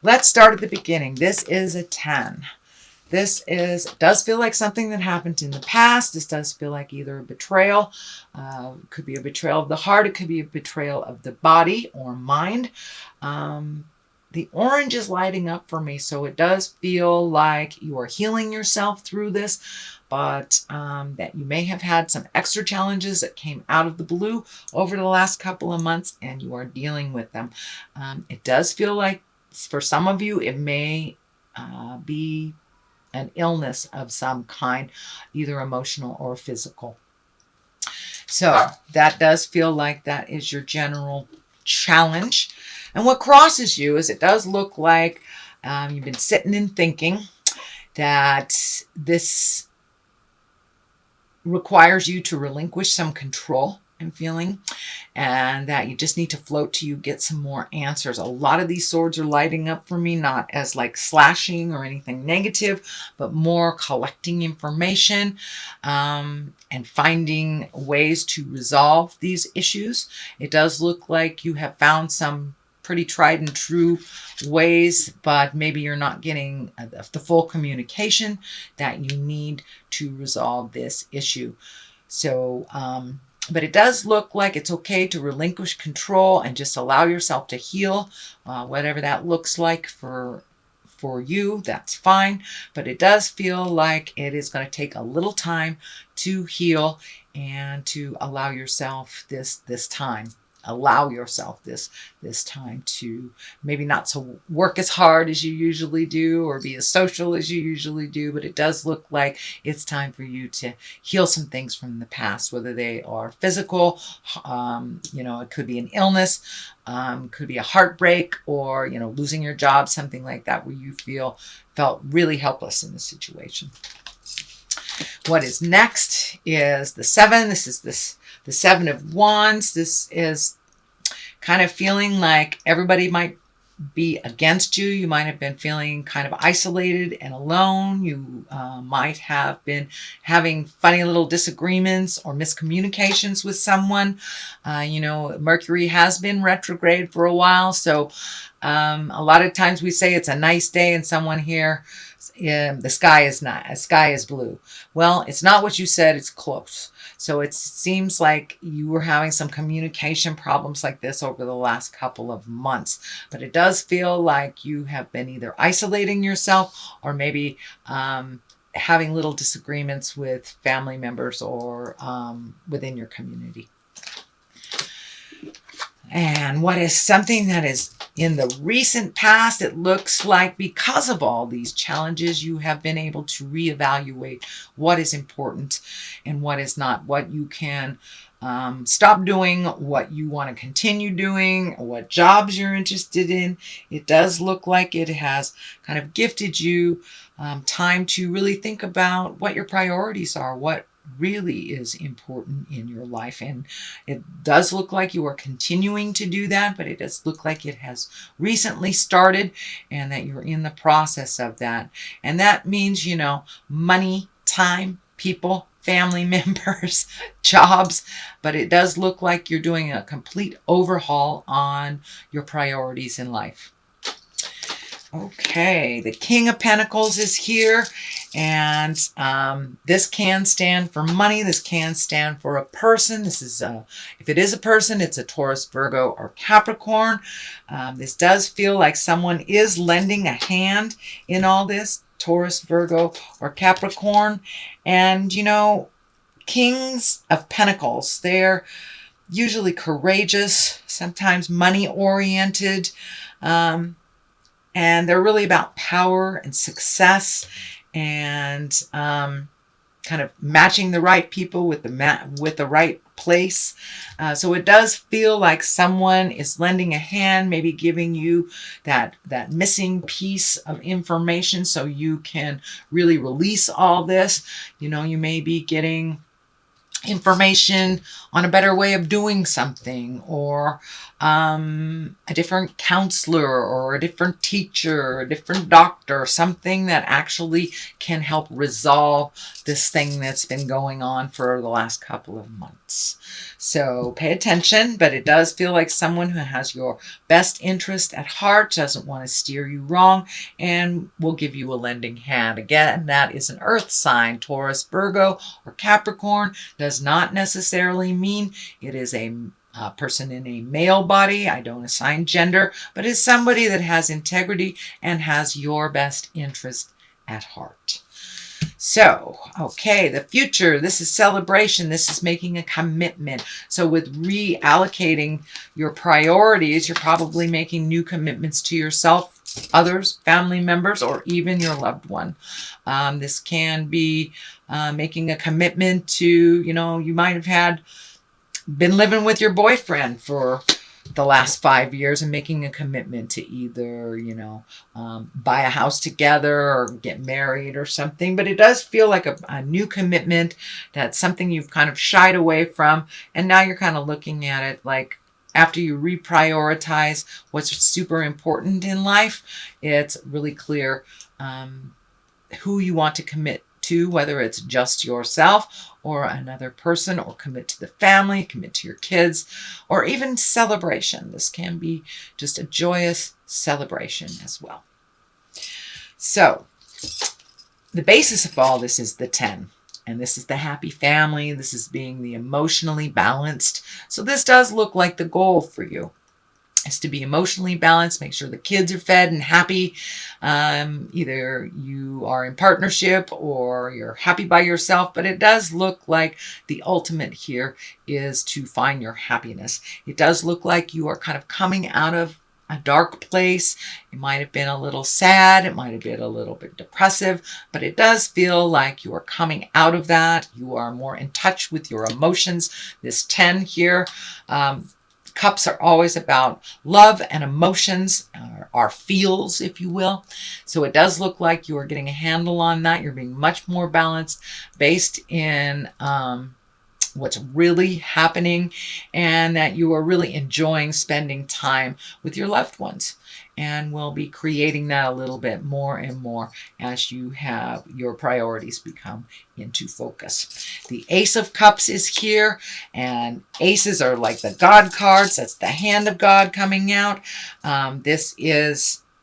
Let's start at the beginning. This is a 10. Does feel like something that happened in the past. This does feel like either a betrayal. It could be a betrayal of the heart. It could be a betrayal of the body or mind. The orange is lighting up for me, so it does feel like you are healing yourself through this, but that you may have had some extra challenges that came out of the blue over the last couple of months, and you are dealing with them. It does feel like for some of you, it may be an illness of some kind, either emotional or physical. So that does feel like that is your general challenge. And what crosses you is it does look like you've been sitting and thinking that this requires you to relinquish some control and feeling, and that you just need to float till you get some more answers. A lot of these swords are lighting up for me, not as like slashing or anything negative, but more collecting information and finding ways to resolve these issues. It does look like you have found some pretty tried and true ways, but maybe you're not getting the full communication that you need to resolve this issue. So, but it does look like it's okay to relinquish control and just allow yourself to heal, whatever that looks like for you, that's fine. But it does feel like it is going to take a little time to heal and to allow yourself this time. Allow yourself this time to maybe not to work as hard as you usually do or be as social as you usually do, but it does look like it's time for you to heal some things from the past, whether they are physical, it could be an illness, could be a heartbreak, or, losing your job, something like that, where you felt really helpless in the situation. What is next is the 7. This is the 7 of Wands. This is kind of feeling like everybody might be against you. You might have been feeling kind of isolated and alone. You might have been having funny little disagreements or miscommunications with someone. Mercury has been retrograde for a while, so a lot of times we say it's a nice day and someone here, the sky is blue. Well, it's not what you said, it's close. So it seems like you were having some communication problems like this over the last couple of months. But it does feel like you have been either isolating yourself or maybe having little disagreements with family members or within your community. And what is something that is in the recent past, it looks like because of all these challenges, you have been able to reevaluate what is important and what is not, what you can stop doing, what you want to continue doing, what jobs you're interested in. It does look like it has kind of gifted you time to really think about what your priorities are, what really is important in your life. And it does look like you are continuing to do that, but it does look like it has recently started and that you're in the process of that. And that means, money, time, people, family members, jobs, but it does look like you're doing a complete overhaul on your priorities in life. Okay, the King of Pentacles is here, and this can stand for money. This can stand for a person. This is, if it is a person, it's a Taurus, Virgo, or Capricorn. This does feel like someone is lending a hand in all this, Taurus, Virgo, or Capricorn. And, Kings of Pentacles, they're usually courageous, sometimes money-oriented, and they're really about power and success and kind of matching the right people with the right place. So it does feel like someone is lending a hand, maybe giving you that missing piece of information so you can really release all this. You may be getting information on a better way of doing something, or a different counselor or a different teacher or a different doctor, something that actually can help resolve this thing that's been going on for the last couple of months. So pay attention, but it does feel like someone who has your best interest at heart, doesn't want to steer you wrong, and will give you a lending hand. Again, that is an earth sign. Taurus, Virgo, or Capricorn does not necessarily mean it is a person in a male body. I don't assign gender, but is somebody that has integrity and has your best interest at heart. So, okay, the future, this is celebration. This is making a commitment. So with reallocating your priorities, you're probably making new commitments to yourself, others, family members, or even your loved one. This can be making a commitment to, you might have been living with your boyfriend for the last 5 years and making a commitment to either, buy a house together or get married or something. But it does feel like a new commitment. That's something you've kind of shied away from. And now you're kind of looking at it like, after you reprioritize what's super important in life, it's really clear who you want to commit to, whether it's just yourself or another person, or commit to the family, commit to your kids, or even celebration. This can be just a joyous celebration as well. So the basis of all this is the 10. And this is the happy family. This is being the emotionally balanced. So this does look like the goal for you, is to be emotionally balanced, make sure the kids are fed and happy. Either you are in partnership or you're happy by yourself, but it does look like the ultimate here is to find your happiness. It does look like you are kind of coming out of a dark place. It might have been a little sad. It might have been a little bit depressive, but it does feel like you are coming out of that. You are more in touch with your emotions. This 10 here, cups are always about love and emotions, our feels, if you will. So it does look like you are getting a handle on that. You're being much more balanced based in what's really happening, and that you are really enjoying spending time with your loved ones. And we'll be creating that a little bit more and more as you have your priorities become into focus. The Ace of Cups is here, and aces are like the God cards. That's the hand of God coming out.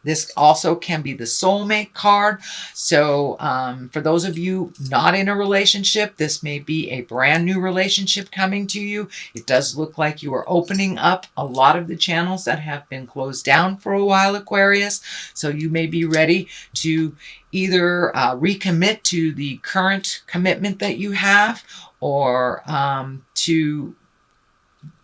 This also can be the soulmate card. So for those of you not in a relationship, this may be a brand new relationship coming to you. It does look like you are opening up a lot of the channels that have been closed down for a while, Aquarius. So you may be ready to either recommit to the current commitment that you have, or to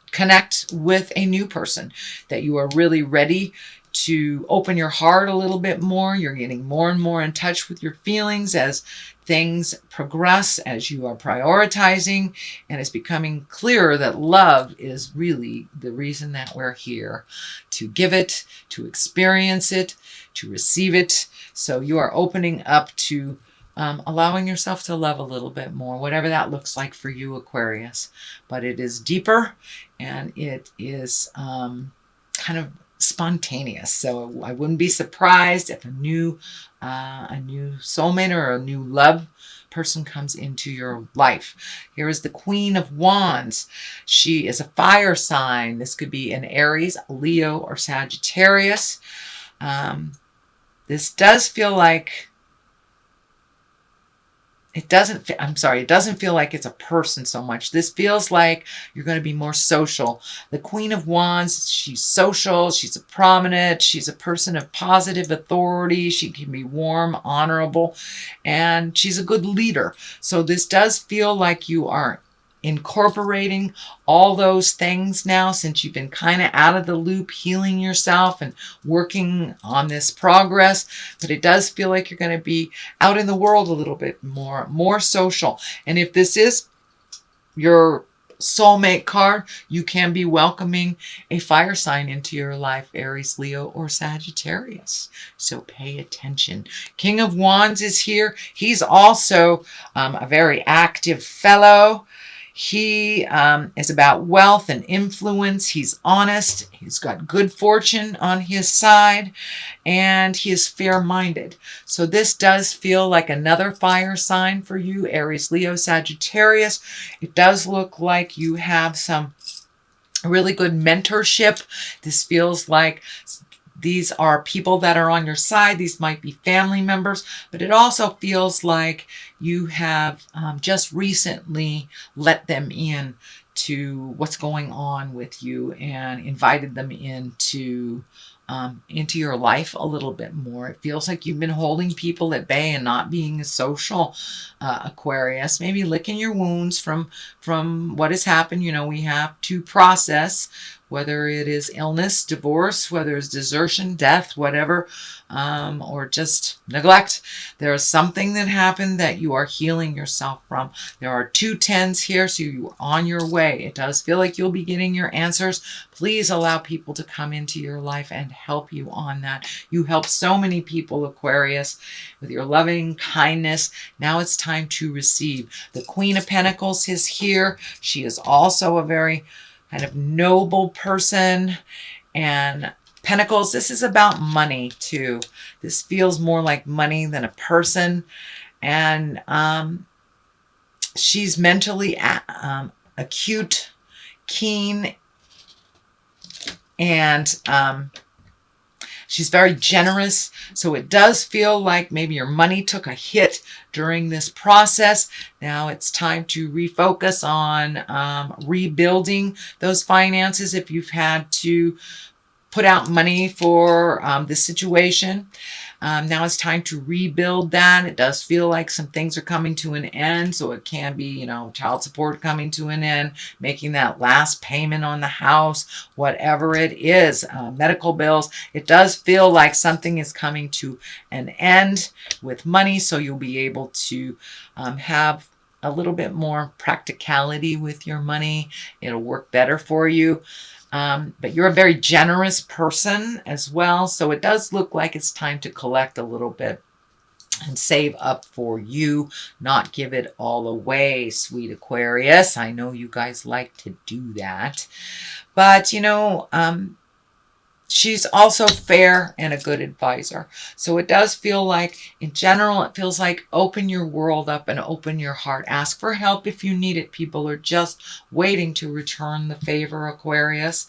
connect with a new person, that you are really ready to open your heart a little bit more. You're getting more and more in touch with your feelings as things progress, as you are prioritizing, and it's becoming clearer that love is really the reason that we're here, to give it, to experience it, to receive it. So you are opening up to allowing yourself to love a little bit more, whatever that looks like for you, Aquarius. But it is deeper, and it is kind of spontaneous. So I wouldn't be surprised if a new soulmate or a new love person comes into your life. Here is the Queen of Wands. She is a fire sign. This could be an Aries, Leo, or Sagittarius. This does feel like it doesn't feel like it's a person so much. This feels like you're going to be more social. The Queen of Wands, she's social, she's a prominent, she's a person of positive authority. She can be warm, honorable, and she's a good leader. So this does feel like you are incorporating all those things now, since you've been kind of out of the loop, healing yourself and working on this progress. But it does feel like you're going to be out in the world a little bit more social. And if this is your soulmate card, you can be welcoming a fire sign into your life, Aries, Leo, or Sagittarius. So pay attention. King of Wands is here. He's also a very active fellow. He is about wealth and influence. He's honest. He's got good fortune on his side, and he is fair-minded. So this does feel like another fire sign for you, Aries, Leo, Sagittarius. It does look like you have some really good mentorship. This feels like these are people that are on your side. These might be family members, but it also feels like you have just recently let them in to what's going on with you and invited them into your life a little bit more. It feels like you've been holding people at bay and not being a social, Aquarius. Maybe licking your wounds from what has happened. You know, we have to process, whether it is illness, divorce, whether it's desertion, death, whatever, or just neglect. There is something that happened that you are healing yourself from. There are 2 10s here, so you're on your way. It does feel like you'll be getting your answers. Please allow people to come into your life and help you on that. You help so many people, Aquarius, with your loving kindness. Now it's time to receive. The Queen of Pentacles is here. She is also a very kind of noble person. And Pentacles, this is about money too. This feels more like money than a person. And she's mentally acute, keen, and she's very generous. So it does feel like maybe your money took a hit during this process. Now it's time to refocus on rebuilding those finances if you've had to put out money for this situation. Now it's time to rebuild that. It does feel like some things are coming to an end. So it can be, you know, child support coming to an end, making that last payment on the house, whatever it is, medical bills. It does feel like something is coming to an end with money. So you'll be able to have a little bit more practicality with your money. It'll work better for you. But you're a very generous person as well. So it does look like it's time to collect a little bit and save up for you, not give it all away, sweet Aquarius. I know you guys like to do that. But, you know, she's also fair and a good advisor. So it does feel like, in general, it feels like open your world up and open your heart. Ask for help if you need it. People are just waiting to return the favor, Aquarius.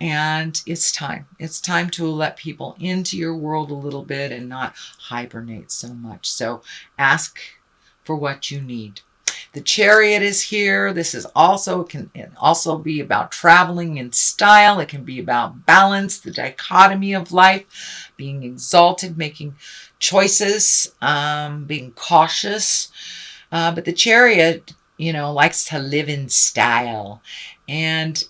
And it's time. It's time to let people into your world a little bit and not hibernate so much. So ask for what you need. The Chariot is here. This is also can also be about traveling in style. It can be about balance, the dichotomy of life, being exalted, making choices, being cautious. But the Chariot, you know, likes to live in style. And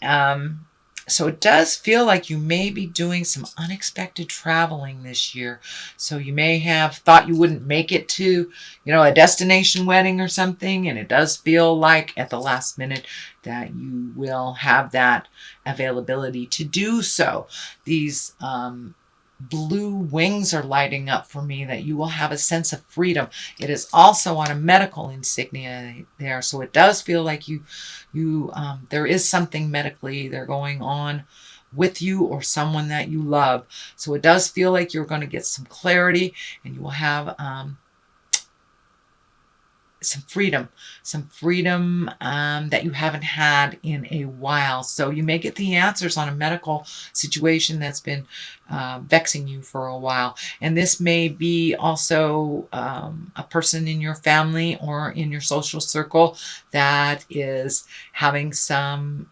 so it does feel like you may be doing some unexpected traveling this year. So you may have thought you wouldn't make it to, you know, a destination wedding or something. And it does feel like at the last minute that you will have that availability to do so. These blue wings are lighting up for me, that you will have a sense of freedom. It is also on a medical insignia there. So it does feel like there is something medically either going on with you or someone that you love. So it does feel like you're going to get some clarity, and you will have some freedom that you haven't had in a while. So you may get the answers on a medical situation that's been vexing you for a while. And this may be also a person in your family or in your social circle that is having some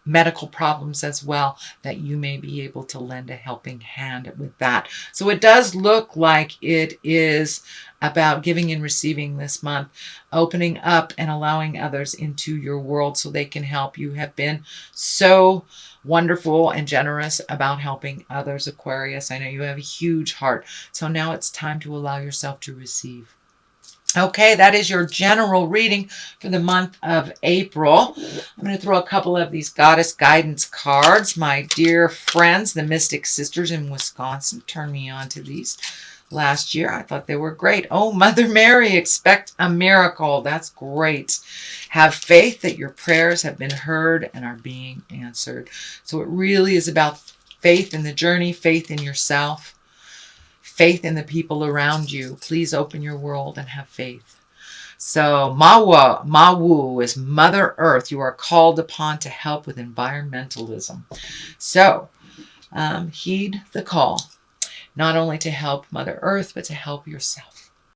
medical problems as well, that you may be able to lend a helping hand with that. So it does look like it is about giving and receiving this month, opening up and allowing others into your world so they can help. You have been so wonderful and generous about helping others, Aquarius. I know you have a huge heart. So now it's time to allow yourself to receive. Okay, that is your general reading for the month of April. I'm going to throw a couple of these goddess guidance cards. My dear friends, the Mystic Sisters in Wisconsin, turned me on to these last year. I thought they were great. Oh, Mother Mary, expect a miracle. That's great. Have faith that your prayers have been heard and are being answered. So it really is about faith in the journey, faith in yourself, faith in the people around you. Please open your world and have faith. So Mawu is Mother Earth. You are called upon to help with environmentalism. So heed the call, not only to help Mother Earth, but to help yourself.